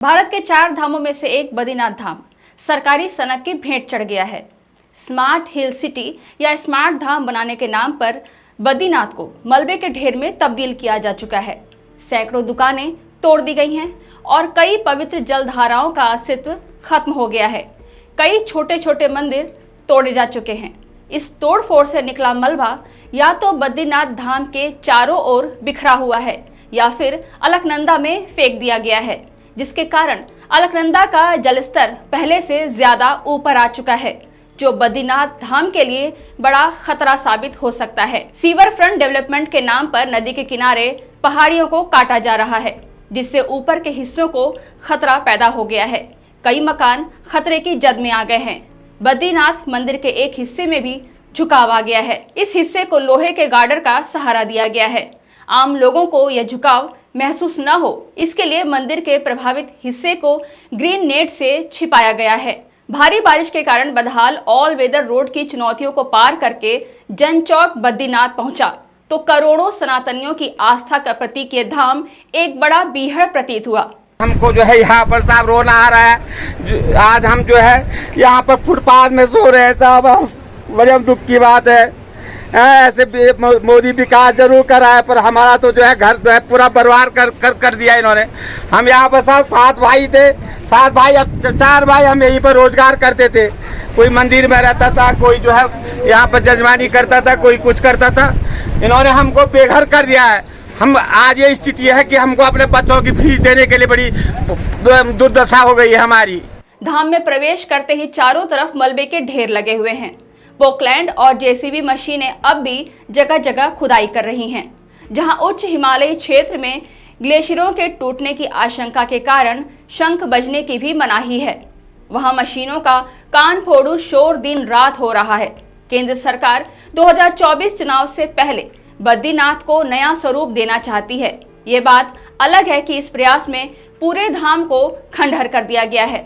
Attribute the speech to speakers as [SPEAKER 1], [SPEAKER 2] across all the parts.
[SPEAKER 1] भारत के 4 धामों में से एक बद्रीनाथ धाम सरकारी सनक की भेंट चढ़ गया है। स्मार्ट हिल सिटी या स्मार्ट धाम बनाने के नाम पर बद्रीनाथ को मलबे के ढेर में तब्दील किया जा चुका है। सैकड़ों दुकानें तोड़ दी गई हैं और कई पवित्र जलधाराओं का अस्तित्व खत्म हो गया है। कई छोटे छोटे मंदिर तोड़े जा चुके हैं। इस तोड़फोड़ से निकला मलबा या तो बद्रीनाथ धाम के चारों ओर बिखरा हुआ है या फिर अलकनंदा में फेंक दिया गया है, जिसके कारण अलकनंदा का जलस्तर पहले से ज्यादा ऊपर आ चुका है, जो बद्रीनाथ धाम के लिए बड़ा खतरा साबित हो सकता है। सीवर फ्रंट डेवलपमेंट के नाम पर नदी के किनारे पहाड़ियों को काटा जा रहा है, जिससे ऊपर के हिस्सों को खतरा पैदा हो गया है। कई मकान खतरे की जद में आ गए हैं। बद्रीनाथ मंदिर के एक हिस्से में भी झुकाव आ गया है। इस हिस्से को लोहे के गार्डर का सहारा दिया गया है। आम लोगों को यह झुकाव महसूस न हो, इसके लिए मंदिर के प्रभावित हिस्से को ग्रीन नेट से छिपाया गया है। भारी बारिश के कारण बदहाल ऑल वेदर रोड की चुनौतियों को पार करके जनचौक बद्रीनाथ पहुंचा तो करोड़ों सनातनियों की आस्था का प्रतीक ये धाम एक बड़ा बीहड़ प्रतीत हुआ।
[SPEAKER 2] हमको जो है यहाँ पर साहब रोना आ रहा है। आज हम जो है यहाँ पर फुटपाथ में सो रहे हैं साहब, बड़े दुख की बात है। ऐसे मोदी विकास जरूर कराए, पर हमारा तो जो है घर जो है पूरा बर्बाद कर दिया इन्होंने। हम यहाँ पर साहब 7 भाई थे, 7 भाई, अब 4 भाई हम यहीं पर रोजगार करते थे। कोई मंदिर में रहता था, कोई जो है यहाँ पर जजमानी करता था, कोई कुछ करता था। इन्होंने हमको बेघर कर दिया है। हम आज ये स्थिति है कि हमको अपने बच्चों की फीस देने के लिए बड़ी दुर्दशा हो गई है हमारी।
[SPEAKER 1] धाम में प्रवेश करते ही चारों तरफ मलबे के ढेर लगे हुए हैं। पोकलैंड और जेसीबी मशीनें अब भी जगह जगह खुदाई कर रही हैं। जहां उच्च हिमालयी क्षेत्र में ग्लेशियरों के टूटने की आशंका के कारण शंख बजने की भी मनाही है, वहां मशीनों का कान फोड़ू शोर दिन रात हो रहा है। केंद्र सरकार 2024 चुनाव से पहले बद्रीनाथ को नया स्वरूप देना चाहती है। ये बात अलग है कि इस प्रयास में पूरे धाम को खंडहर कर दिया गया है।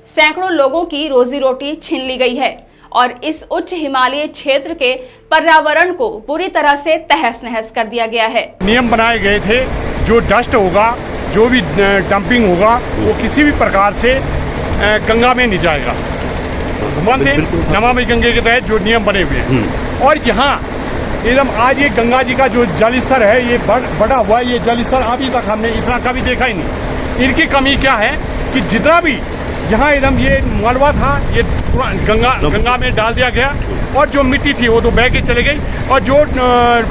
[SPEAKER 1] सैकड़ों लोगों की रोजी रोटी छीन ली गई है और इस उच्च हिमालयी क्षेत्र के पर्यावरण को पूरी तरह से तहस नहस कर दिया गया है।
[SPEAKER 3] नियम बनाए गए थे, जो डस्ट होगा, जो भी डंपिंग होगा, वो किसी भी प्रकार से गंगा में नहीं जाएगा। नमामि गंगे के तहत जो नियम बने हुए हैं। और यहाँ एकदम आज ये गंगा जी का जो जल स्तर है ये बढ़ा हुआ है। ये जल स्तर अभी तक हमने इतना कभी देखा ही नहीं। इनकी कमी क्या है कि जितना भी यहाँ एकदम ये मलबा था, ये पूरा गंगा में डाल दिया गया और जो मिट्टी थी वो तो बह के चले गई और जो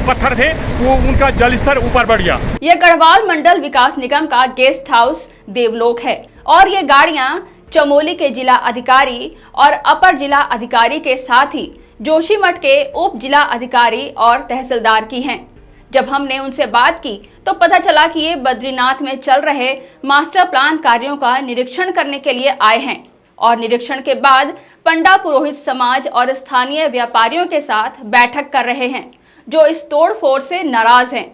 [SPEAKER 3] पत्थर थे वो उनका जल स्तर ऊपर बढ़ गया।
[SPEAKER 1] ये गढ़वाल मंडल विकास निगम का गेस्ट हाउस देवलोक है और ये गाड़ियां चमोली के जिला अधिकारी और अपर जिला अधिकारी के साथ ही जोशीमठ के उप जिला अधिकारी और तहसीलदार की हैं। जब हमने उनसे बात की तो पता चला कि ये बद्रीनाथ में चल रहे मास्टर प्लान कार्यों का निरीक्षण करने के लिए आए हैं और निरीक्षण के बाद पंडा पुरोहित समाज और स्थानीय व्यापारियों के साथ बैठक कर रहे हैं, जो इस तोड़फोड़ से नाराज हैं।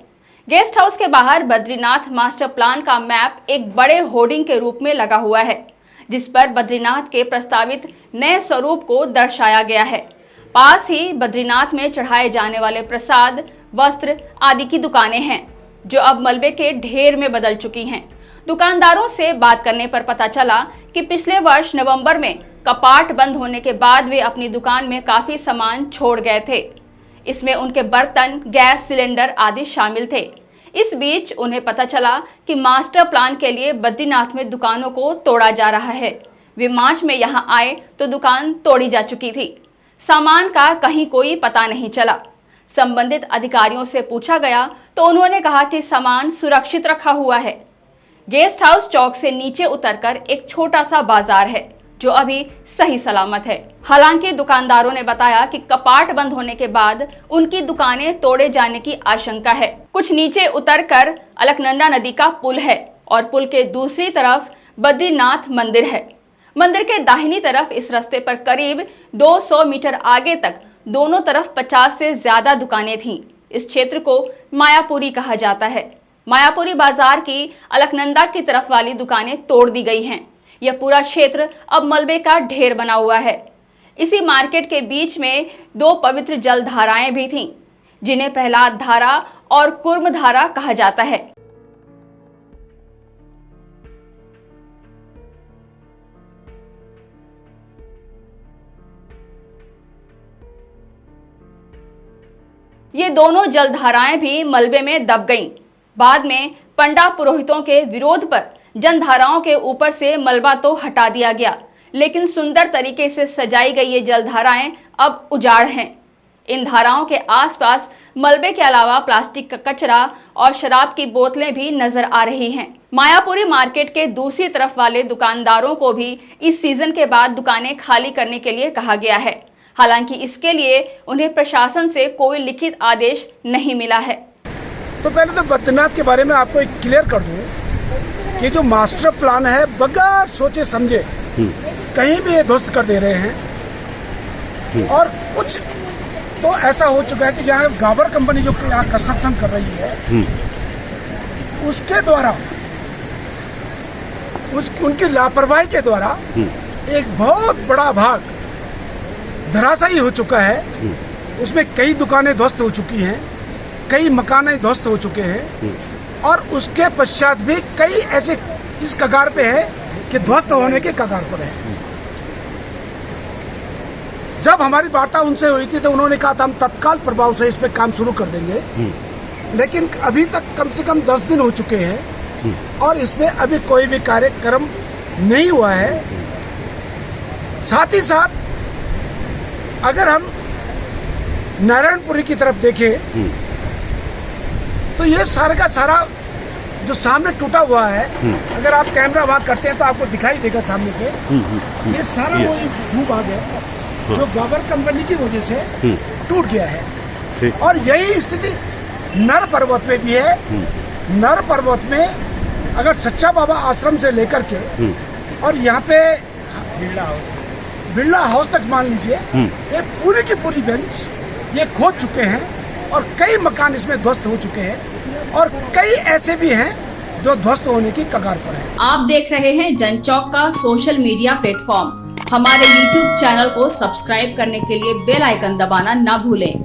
[SPEAKER 1] गेस्ट हाउस के बाहर बद्रीनाथ मास्टर प्लान का मैप एक बड़े होर्डिंग के रूप में लगा हुआ है, जिस पर बद्रीनाथ के प्रस्तावित नए स्वरूप को दर्शाया गया है। पास ही बद्रीनाथ में चढ़ाए जाने वाले प्रसाद, वस्त्र आदि की दुकानें हैं, जो अब मलबे के ढेर में बदल चुकी हैं। दुकानदारों से बात करने पर पता चला कि पिछले वर्ष नवंबर में कपाट बंद होने के बाद वे अपनी दुकान में काफी सामान छोड़ गए थे। इसमें उनके बर्तन, गैस सिलेंडर आदि शामिल थे। इस बीच उन्हें पता चला कि मास्टर प्लान के लिए बद्रीनाथ में दुकानों को तोड़ा जा रहा है। वे मार्च में यहाँ आए तो दुकान तोड़ी जा चुकी थी। सामान का कहीं कोई पता नहीं चला। संबंधित अधिकारियों से पूछा गया तो उन्होंने कहा कि सामान सुरक्षित रखा हुआ है। गेस्ट हाउस चौक से नीचे उतरकर एक छोटा सा बाजार है, जो अभी सही सलामत है। हालांकि दुकानदारों ने बताया कि कपाट बंद होने के बाद उनकी दुकानें तोड़े जाने की आशंका है। कुछ नीचे उतरकर अलकनंदा नदी का पुल है और पुल के दूसरी तरफ बद्रीनाथ मंदिर है। मंदिर के दाहिनी तरफ इस रास्ते पर करीब 200 मीटर आगे तक दोनों तरफ 50 से ज्यादा दुकानें थीं। इस क्षेत्र को मायापुरी कहा जाता है। मायापुरी बाजार की अलकनंदा की तरफ वाली दुकानें तोड़ दी गई हैं। यह पूरा क्षेत्र अब मलबे का ढेर बना हुआ है। इसी मार्केट के बीच में 2 पवित्र जल धाराएं भी थीं, जिन्हें प्रहलाद धारा और कुर्म धारा कहा जाता है। ये दोनों जलधाराएं भी मलबे में दब गईं। बाद में पंडा पुरोहितों के विरोध पर जलधाराओं के ऊपर से मलबा तो हटा दिया गया, लेकिन सुंदर तरीके से सजाई गई ये जलधाराएं अब उजाड़ हैं। इन धाराओं के आसपास मलबे के अलावा प्लास्टिक का कचरा और शराब की बोतलें भी नजर आ रही हैं। मायापुरी मार्केट के दूसरी तरफ वाले दुकानदारों को भी इस सीजन के बाद दुकानें खाली करने के लिए कहा गया है। हालांकि इसके लिए उन्हें प्रशासन से कोई लिखित आदेश नहीं मिला है।
[SPEAKER 4] तो पहले तो बद्रीनाथ के बारे में आपको एक क्लियर कर दूं कि जो मास्टर प्लान है बगैर सोचे समझे कहीं भी ये ध्वस्त कर दे रहे हैं। और कुछ तो ऐसा हो चुका है कि जहाँ गाबर कंपनी जो यहाँ कंस्ट्रक्शन कर रही है उसके द्वारा उनकी लापरवाही के द्वारा एक बहुत बड़ा भाग धराशायी हो चुका है। उसमें कई दुकानें ध्वस्त हो चुकी हैं, कई मकान ध्वस्त हो चुके हैं और उसके पश्चात भी कई ऐसे इस कगार पे है कि ध्वस्त होने के कगार पर है। जब हमारी वार्ता उनसे हुई थी तो उन्होंने कहा था हम तत्काल प्रभाव से इस पे काम शुरू कर देंगे, लेकिन अभी तक कम से कम 10 दिन हो चुके हैं और इसमें अभी कोई भी कार्यक्रम नहीं हुआ है। साथ ही साथ अगर हम नारायणपुरी की तरफ देखें तो ये सारा का सारा जो सामने टूटा हुआ है, अगर आप कैमरा वहां करते हैं तो आपको दिखाई देगा सामने पे ये सारा वो भूभाग है जो गाबर कंपनी की वजह से टूट गया है। और यही स्थिति नर पर्वत पे भी है। नर पर्वत में अगर सच्चा बाबा आश्रम से लेकर के और यहाँ पे बिरला हाउस तक मान लीजिए, ये पूरी की पूरी बेंच ये खोद चुके हैं और कई मकान इसमें ध्वस्त हो चुके हैं और कई ऐसे भी हैं जो ध्वस्त होने की कगार पर हैं।
[SPEAKER 1] आप देख रहे हैं जनचौक का सोशल मीडिया प्लेटफॉर्म। हमारे YouTube चैनल को सब्सक्राइब करने के लिए बेल आइकन दबाना ना भूलें।